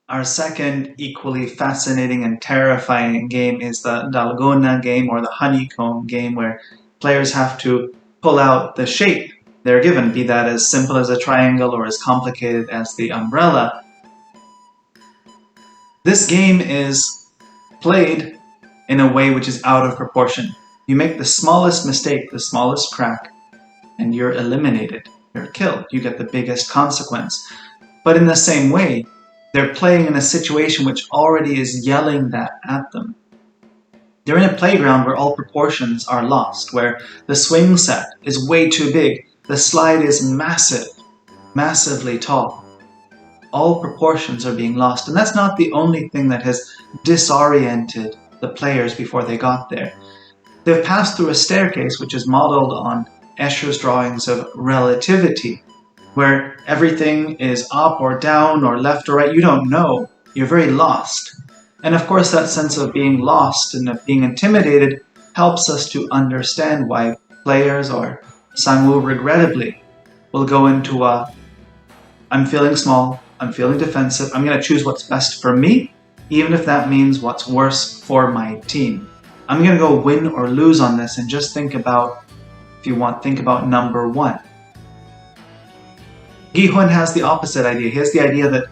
Our second equally fascinating and terrifying game is the dalgona game, or the honeycomb game, where players have to pull out the shape they're given, be that as simple as a triangle or as complicated as the umbrella. This game is played in a way which is out of proportion. You make the smallest mistake, the smallest crack, and you're eliminated. You're killed. You get the biggest consequence. But in the same way, they're playing in a situation which already is yelling that at them. They're in a playground where all proportions are lost, where the swing set is way too big, the slide is massive, massively tall. All proportions are being lost, and that's not the only thing that has disoriented the players before they got there. They've passed through a staircase which is modeled on Escher's drawings of relativity, where everything is up or down or left or right. You don't know. You're very lost. And of course, that sense of being lost and of being intimidated helps us to understand why players, or Sang-woo regrettably, will go into I'm feeling small, I'm feeling defensive, I'm going to choose what's best for me, even if that means what's worse for my team. I'm going to go win or lose on this, and just think about, if you want, think about number one. Gi-hun has the opposite idea. He has the idea that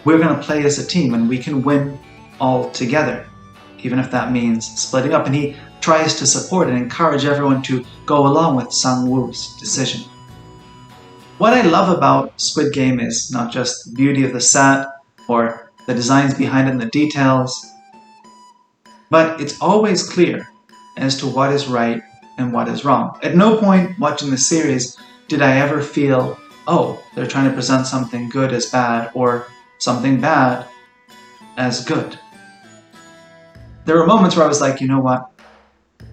we're going to play as a team and we can win all together, even if that means splitting up. And he tries to support and encourage everyone to go along with Sang-woo's decision. What I love about Squid Game is not just the beauty of the set or the designs behind it and the details, but it's always clear as to what is right and what is wrong. At no point watching the series did I ever feel, oh, they're trying to present something good as bad or something bad as good. There were moments where I was like, you know what?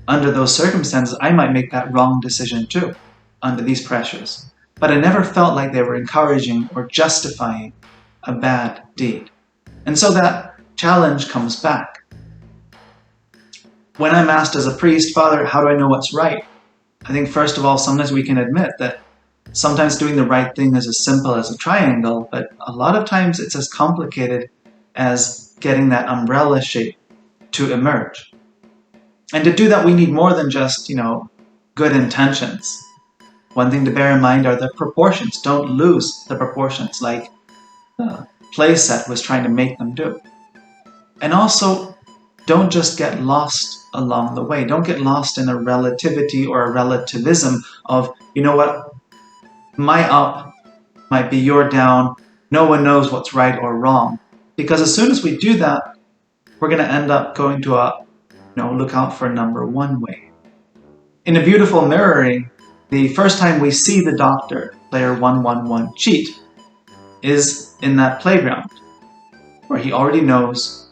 Under those circumstances, I might make that wrong decision too, under these pressures. But I never felt like they were encouraging or justifying a bad deed. And so that challenge comes back. When I'm asked as a priest, Father, how do I know what's right? I think first of all, sometimes we can admit that sometimes doing the right thing is as simple as a triangle, but a lot of times it's as complicated as getting that umbrella shape to emerge. And to do that, we need more than just, good intentions. One thing to bear in mind are the proportions. Don't lose the proportions like the playset was trying to make them do. And also, don't just get lost along the way. Don't get lost in a relativity or a relativism of, you know what, my up might be your down. No one knows what's right or wrong. Because as soon as we do that, we're going to end up going to look out for number one way. In a beautiful mirroring, the first time we see the doctor, player 111, cheat is in that playground, where he already knows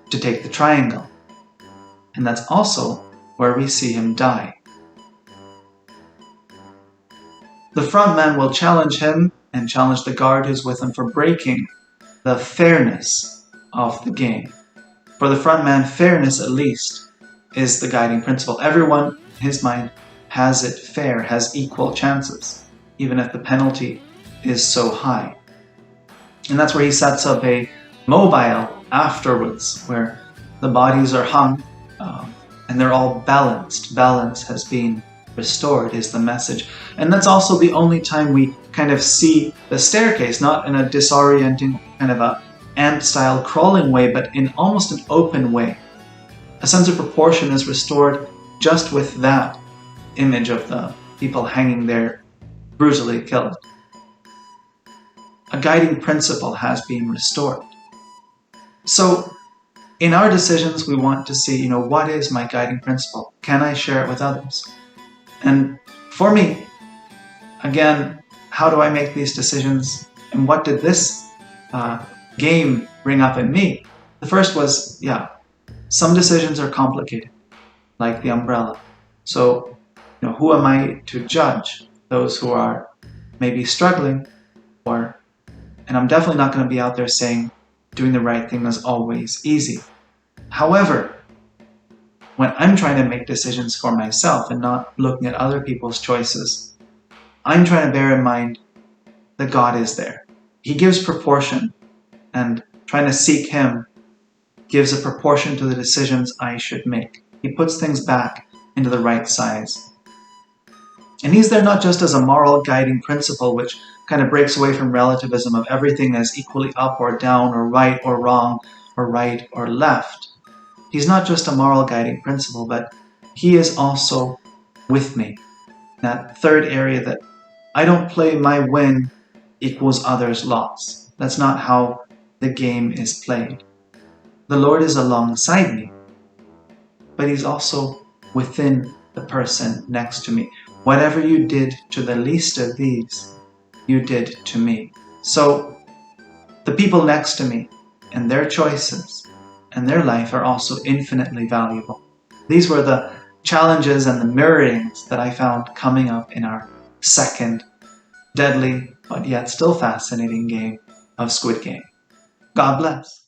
to take the triangle. And that's also where we see him die. The front man will challenge him and challenge the guard who's with him for breaking the fairness of the game. For the front man, fairness at least is the guiding principle. Everyone, in his mind, has it fair, has equal chances, even if the penalty is so high. And that's where he sets up a mobile afterwards, where the bodies are hung and they're all balanced. Balance has been restored is the message. And that's also the only time we kind of see the staircase, not in a disorienting kind of a ant-style crawling way, but in almost an open way. A sense of proportion is restored just with that image of the people hanging there brutally killed. A guiding principle has been restored. So in our decisions, we want to see, what is my guiding principle? Can I share it with others? And for me, again, how do I make these decisions? And what did this game bring up in me? The first was, some decisions are complicated, like the umbrella. So, who am I to judge those who are maybe struggling? And I'm definitely not going to be out there saying doing the right thing is always easy. However, when I'm trying to make decisions for myself and not looking at other people's choices, I'm trying to bear in mind that God is there. He gives proportion, and trying to seek Him gives a proportion to the decisions I should make. He puts things back into the right size. And He's there not just as a moral guiding principle, which kind of breaks away from relativism of everything as equally up or down or right or wrong or right or left. He's not just a moral guiding principle, but He is also with me. That third area that I don't play my win equals others' loss. That's not how the game is played. The Lord is alongside me, but He's also within the person next to me. Whatever you did to the least of these, you did to me. So the people next to me and their choices and their life are also infinitely valuable. These were the challenges and the mirrorings that I found coming up in our second deadly but yet still fascinating game of Squid Game. God bless.